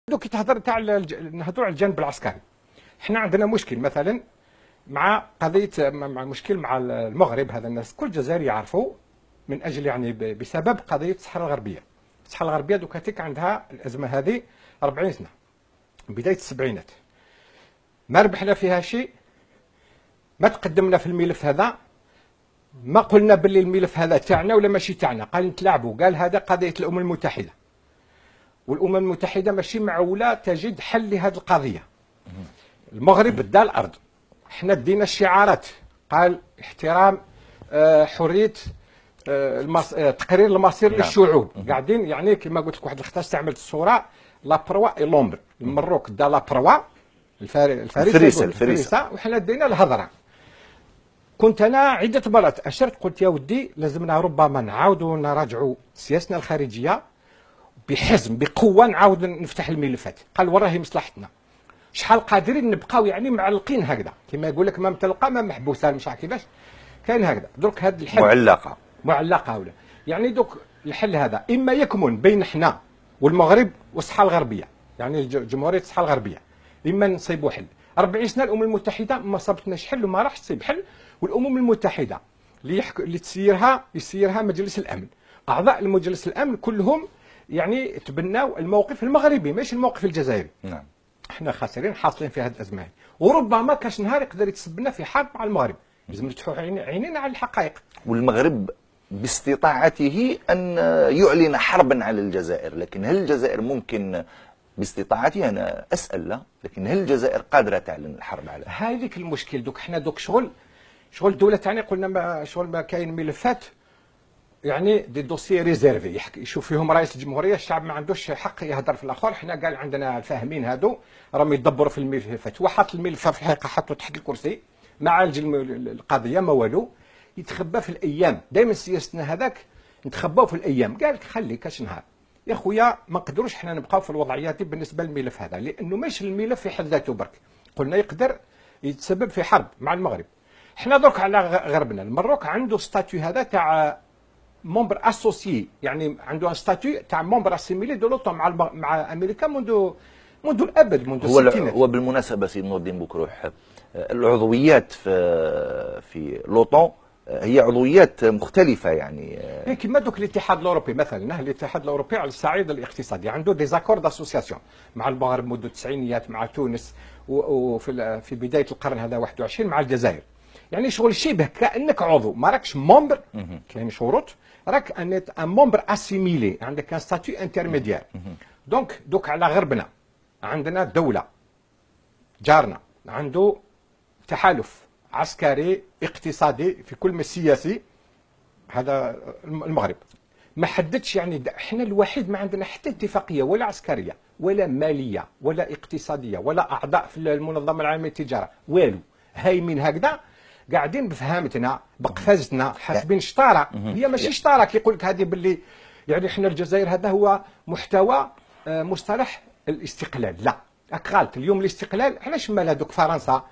دوك تهضر تاع نهضروا على الجانب العسكري. احنا عندنا مشكل مثلا مع قضيه مع مشكل مع المغرب. هذا الناس كل الجزائري يعرفوا من اجل يعني بسبب قضيه الصحراء الغربيه. الصحراء الغربيه دوكا تيك عندها الازمه هذه 40 سنه، بدايه السبعينات ما ربحنا فيها شيء، ما تقدمنا في الملف هذا، ما قلنا باللي الملف هذا تاعنا ولا ماشي تاعنا، قال نتلاعبوا، قال هذا قضيه الامم المتحده، والامم المتحده ماشي معوله تجد حل لهذه القضيه. المغرب دا الارض، احنا دينا الشعارات، قال احترام حريه تقرير المصير للشعوب. قاعدين يعني كما قلت لك واحد الخطا استعملت الصوره لا بروا اي لومبر. المروك دا لا بروا الفريسه وحنا دينا الهضره. كنت انا عده مرات اشرت قلت يا ودي لازمنا ربما نعاودوا نراجعوا سياستنا الخارجيه بحزم بقوه، نعاود نفتح الملفات. قال وراهي مصلحتنا، شحال قادرين نبقاو يعني معلقين هكذا كما يقول لك ما متلقى ما محبوسه مش عارف كيفاش كاين هكذا. درك هذا الحل معلقه ولا يعني دوك الحل هذا اما يكمن بين حنا والمغرب والصحراء الغربيه، يعني جمهوريه الصحراء الغربيه، اما نصيبوا حل. 40 سنه الامم المتحده ما صابتناش حل وما راحش تصيب حل. والامم المتحده اللي يسيرها مجلس الامن، اعضاء المجلس الامن كلهم يعني تبناو الموقف المغربي ماشي الموقف الجزائري. نعم. احنا خاسرين حاصلين في هذه الازمه، وربما كاش نهار يقدر يتسببنا في حرب مع المغرب. لازم نفتحوا عينينا على الحقائق. والمغرب باستطاعته ان يعلن حربا على الجزائر، لكن هل الجزائر ممكن باستطاعته؟ انا اسال لا، لكن هل الجزائر قادره تعلن الحرب على هذيك المشكل. دوك حنا دوك شغل الدوله تاعنا قلنا ما شغل ما كاين ملفات يعني دي دوسي ريزيرفي يشوف فيهم رئيس الجمهوريه. الشعب ما عندوش حق يهضر في الاخر. حنا قال عندنا الفاهمين هادو راهم يدبروا في الملفات. هو حط الملف في الحقيقه حطه تحت الكرسي ما عالج القضيه ما والو، يتخبى في الايام. دائما سياستنا هذاك نتخباو في الايام. قال لك خلي كاش نهار يا خويا ما نقدروش حنا نبقاو في الوضعيات دي بالنسبه للملف هذا، لانه ماشي الملف في حد ذاته برك. قلنا يقدر يتسبب في حرب مع المغرب. حنا درك على غربنا. المروك عنده ستاتيو هذا تاع مومبر اسوسيي، يعني عنده ستاتيو تاع مومبر اسيميلي دو لوطون مع امريكا منذ الابد، منذ الستينات. هو بالمناسبه سي نور الدين بوكروح، العضويات في لوطون هي عضويات مختلفه يعني كيما دوك الاتحاد الاوروبي مثلا. الاتحاد الاوروبي على الصعيد الاقتصادي عنده ديزاكور داسوسياسيون مع المغرب منذ التسعينيات، مع تونس، وفي بدايه القرن هذا 21 مع الجزائر. يعني شغل شبه كانك عضو، ما راكش مومبر، كاين شروط، راك ان مومبر اسيميلي، عندك ان ستاتيو انترميديير. دوك على غربنا عندنا دوله جارنا عنده تحالف عسكري اقتصادي في كل ما سياسي. هذا المغرب ما حددش يعني احنا الوحيد ما عندنا حتى اتفاقيه ولا عسكريه ولا ماليه ولا اقتصاديه ولا اعضاء في المنظمه العالميه للتجاره والو. هايمين هكذا قاعدين بفهامتنا بقفازتنا حاسبين شطاره. هي ماشي شطاره كيقول لك هذه باللي يعني احنا الجزائر هذا هو محتوى مصطلح الاستقلال. لا راك غلط. اليوم الاستقلال علاش مال هذوك فرنسا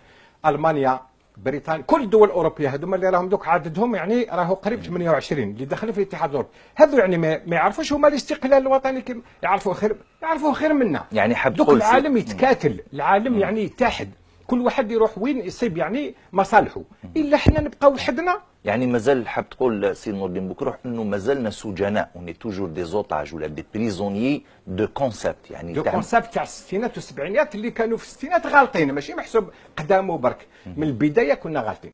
المانيا بريطانيا كل الدول الاوروبيه هذوما اللي راهم دوك عددهم يعني راهو قريب 28 اللي دخلوا في الاتحاد الاوروبي. هذو يعني ما يعرفوش هما الاستقلال الوطني يعرفوه خير منا. يعني حاب دوك العالم يتكاتل، العالم يعني يتحد، كل واحد يروح وين يصيب يعني مصالحه. الا حنا نبقاو وحدنا. يعني مازال حاب تقول سي نور الدين بوكروح انه مازلنا سجناء، اوني توجور دي زوتاج ولا دي بريزونيي دو كونسيبت، يعني دو كونسيبت تاع الستينات والسبعينات اللي كانوا في الستينات غالطين، ماشي محسوب قدامه برك. من البدايه كنا غالطين.